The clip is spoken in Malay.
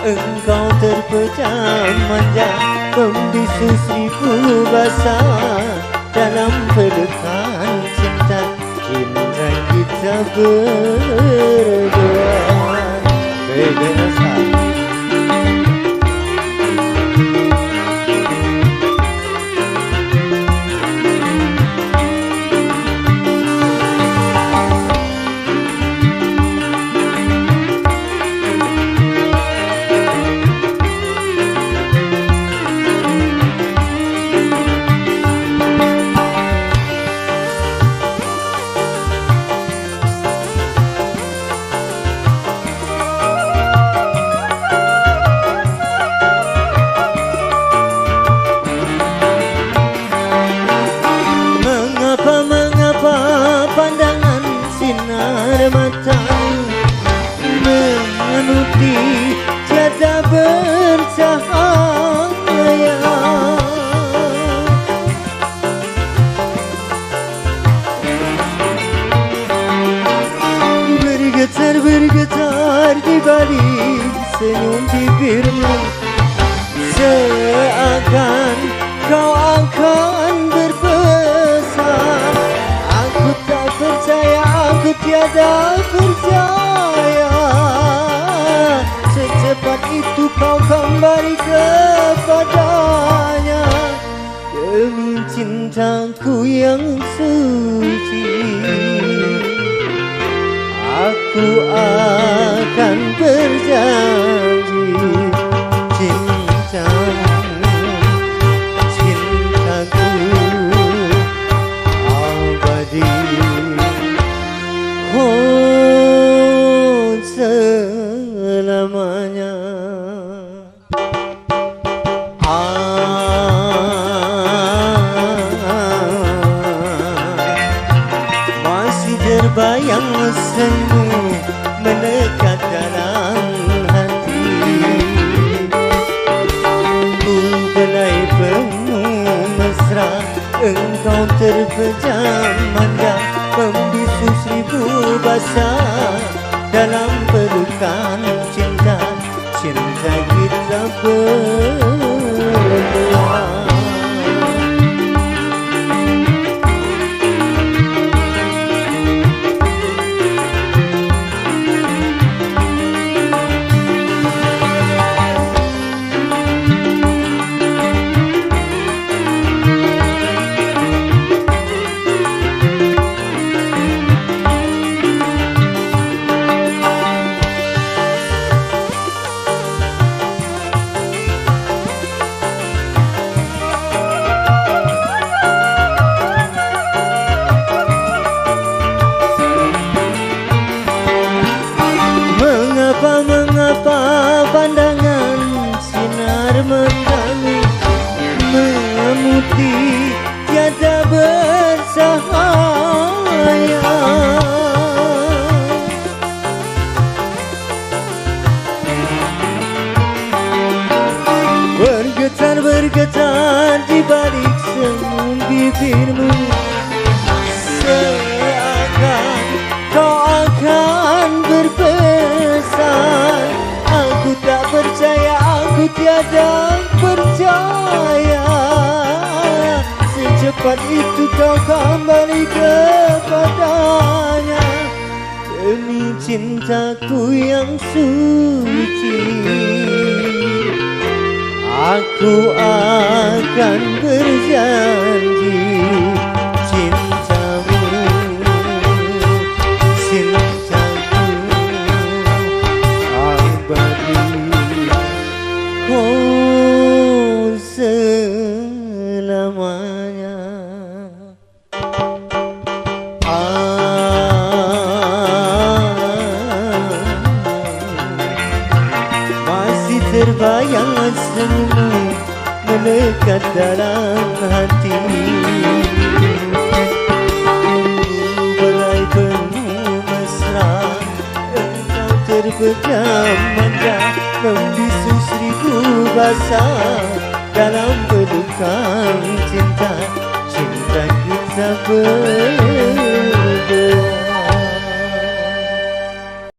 engkau terpejam manja, membisu seribu bahasa dalam pelukan cinta. Indah kita berdua. Mengapa pandangan sinar matamu menuti tiada bercahaya? Bergetar di balik senyum bibirmu, seakan kau akan berpesan. Aku tak percaya, aku tiada percaya, secepat itu kau kembali kepadanya. Demi cintaku yang suci, aku akan berjanji cintamu, cintaku abadi, oh selamanya. Masih terbayang senyum menekat dalam hati. Ku belai penuh mesra, engkau terpejam manja, membisu seribu bahasa dalam pelukan cinta. Cinta kita berdua. Mengapa pandangan sinar matamu memutih tiada bersahaya? Bergetar di balik senyum bibirmu, seakan kau akan berpesan. Aku tak percaya, aku tiada percaya, secepat itu kau kembali kepadanya. Demi cintaku yang suci, aku akan berjanji cintamu, cintaku abadi, oh selamanya. Masih terbayang senyummu melekat dalam hati. Belai penuh mesra, engkau terpejam manja, membisu seribu bahasa dalam pelukan cinta. Cinta kita berdua.